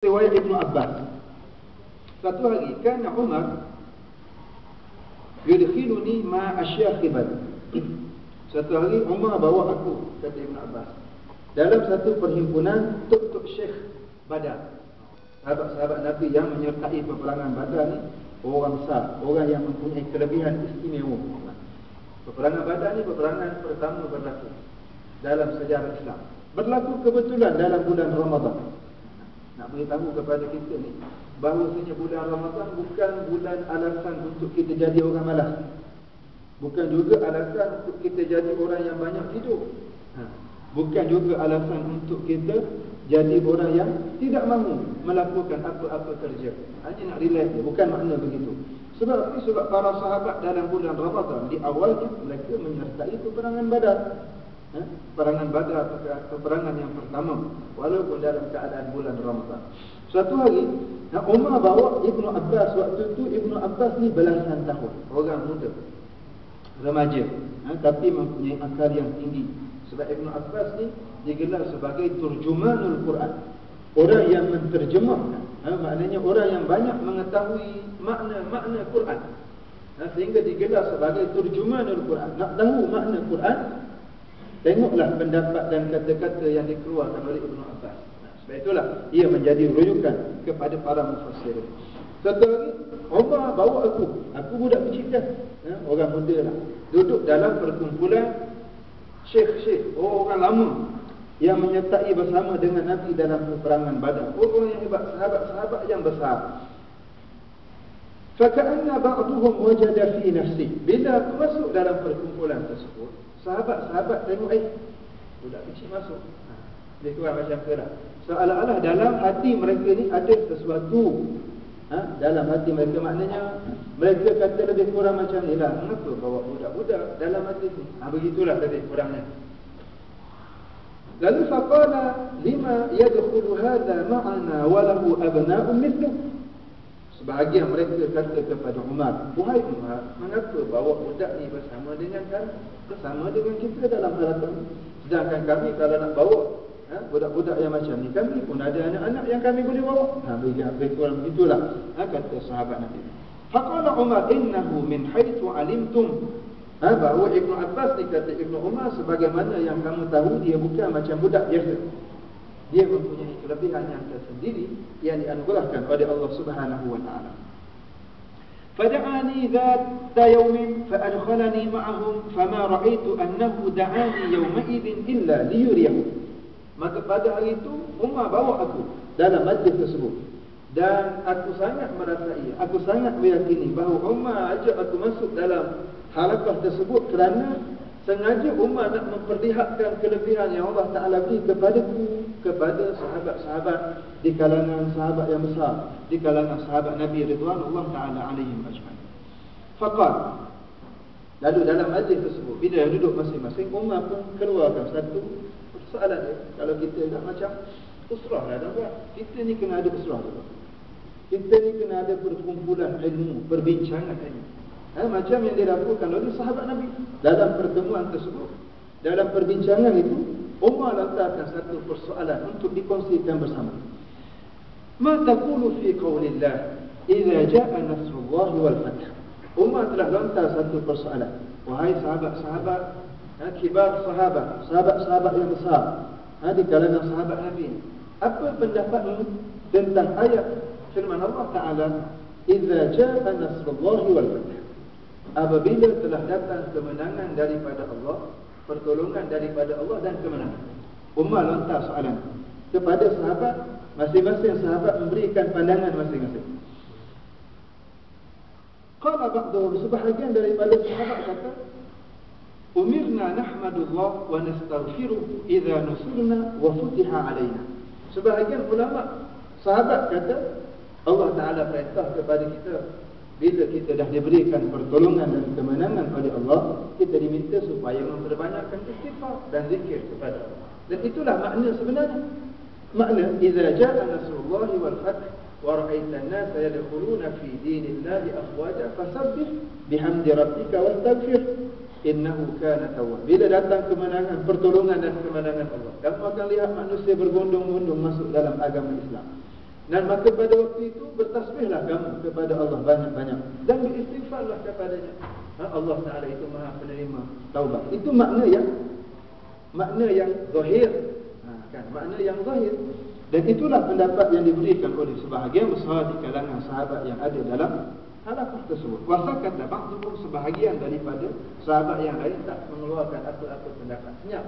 Riwayat Ibnu Abbas. Satu hari kan Umar yudkhiluni ma asyakhibad. Satu hari Umar bawa aku, kata Ibnu Abbas, dalam satu perhimpunan tuk-tuk Syekh Badar. Sahabat-sahabat Nabi yang menyertai peperangan Badar ni orang besar, orang yang mempunyai kelebihan istimewa. Peperangan Badar ni peperangan pertama berlaku dalam sejarah Islam. Berlaku kebetulan dalam bulan Ramadan. Nak beritahu kepada kita ni bahawasanya bulan Ramadan bukan bulan alasan untuk kita jadi orang malas. Bukan juga alasan untuk kita jadi orang yang banyak tidur. Bukan juga alasan untuk kita jadi orang yang tidak mahu melakukan apa-apa kerja. Hanya nak relax je, bukan makna begitu. Sebab para sahabat dalam bulan Ramadan di awalnya mereka menyertai peperangan Badar. Peperangan Badar, peperangan yang pertama, walaupun dalam keadaan bulan Ramadan. Suatu hari Umar bawa Ibnu Abbas. Waktu itu Ibnu Abbas ni belasan tahun, orang muda, remaja, tapi mempunyai akal yang tinggi. Sebab Ibnu Abbas ni digelar sebagai turjumanul Quran, orang yang menterjemahkan, maknanya orang yang banyak mengetahui makna-makna Quran, sehingga digelar sebagai turjumanul Quran. Nak tahu makna Quran, tengoklah pendapat dan kata-kata yang dikeluarkan oleh Ibnu Abbas. Sebab itulah ia menjadi rujukan kepada para mufassirin. Satu hari Umar bawa aku budak kecil kan, orang muda lah, duduk dalam perkumpulan syekh-syekh, orang lama yang menyertai bersama dengan Nabi dalam peperangan Badar, orang yang hebat, sahabat-sahabat yang besar. Faka'anna ba'duhum wajada fi nafsi. Bila aku masuk dalam perkumpulan tersebut, sahabat-sahabat tengok, budak kecil masuk, dia kurang macam kerah. Seolah-olah dalam hati mereka ni ada sesuatu, dalam hati mereka, maknanya mereka kata lebih kurang macam ni lah, mengapa bawa budak-budak dalam hati ni? Begitulah lebih kurangnya. Lalu faqala lima yadkhulu hadha ma'ana wa lahu abna'un mithluh. Sebahagian mereka kata kepada Umar, wahai Umar, mengapa bawa budak ni bersama dengan kita dalam harapan? Sedangkan kami kalau nak bawa budak-budak yang macam ni, kami pun ada anak-anak yang kami boleh bawa. Bagi orang begitulah, kata sahabat Nabi. Faqala Umar, innahu min haitsu alimtum. Bahawa Ibnu Abbas ni, kata Ibnu Umar, sebagaimana yang kamu tahu, dia bukan macam budak biasa. Dia mempunyai kelebihan yang tersendiri yang dianugerahkan oleh Allah Subhanahu wa taala. Fada'ani dhata yawmin fa'adkhalani ma'ahum fama ra'aitu annahu da'ani yawma idzin illa liyuriyahu. Maka pada hari itu Umar bawa aku dalam majlis tersebut, dan aku sangat merasai, aku sangat meyakini bahawa Umar ajak aku masuk dalam halaqah tersebut kerana sengaja Umar nak memperlihatkan kelebihan yang Allah Ta'ala beri kepadaku, kepada sahabat-sahabat di kalangan sahabat yang besar, di kalangan sahabat Nabi Ridwanullah Ta'ala alaihim ajma'in. Faqal, lalu dalam majlis tersebut, bila duduk masing-masing, Umar pun keluarkan satu persoalan dia. Kalau kita nak macam usrah lah, kita ni kena ada usrah juga. Kita ni kena ada perkumpulan ilmu, perbincangan ilmu. Macam yang dilakukan oleh sahabat Nabi dalam pertemuan tersebut. Dalam perbincangan itu, Umar lantarkan satu persoalan untuk dikongsikan bersama. Ma taqulu fi qaulillah idza jaa nasrullahi wal fath. Umar telah lontar satu persoalan. Wahai sahabat-sahabat, kibar sahabat, sahabat-sahabat yang besar, di kalangan sahabat Nabi, apa pendapatmu tentang ayat firman Allah Ta'ala, idza jaa nasrullahi wal fath. Apabila telah datang kemenangan daripada Allah, pertolongan daripada Allah dan kemenangan. Umar lontar soalan kepada sahabat, masing-masing sahabat memberikan pandangan masing-masing. Qala ba'duhum, sebahagian daripada sahabat kata, umirna nahmadullah wa nastaghfiruh idza nusurna wa futiha alaina. Sebahagian ulama sahabat kata, Allah Ta'ala perintah kepada kita, bila kita dah diberikan pertolongan dan kemenangan oleh Allah, kita diminta supaya memperbanyakkan istighfar dan zikir kepada Allah. Dan itulah makna sebenarnya. Makna idza jaa nasrullahi wal fath wa ra'aita an-nasa yadkhuluna fi dinillahi afwaja fasabbih bihamdi rabbika wastaghfir innahu kana tawwab. Bila datang kemenangan, pertolongan dan kemenangan Allah, kamu akan lihat manusia berbondong-bondong masuk dalam agama Islam. Dan maka pada waktu itu bertasbihlah kamu kepada Allah banyak-banyak dan beristighfarlah kepadanya. Allah Ta'ala itu Maha penerima taubat. Itu makna yang zahir. Kan, makna yang zahir. Dan itulah pendapat yang diberikan oleh sebahagian besar di kalangan sahabat yang ada dalam halaqah tersebut. Kuasa kata ba'dhum, sebahagian daripada sahabat yang lain tak mengeluarkan apa-apa pendapat. Senyap.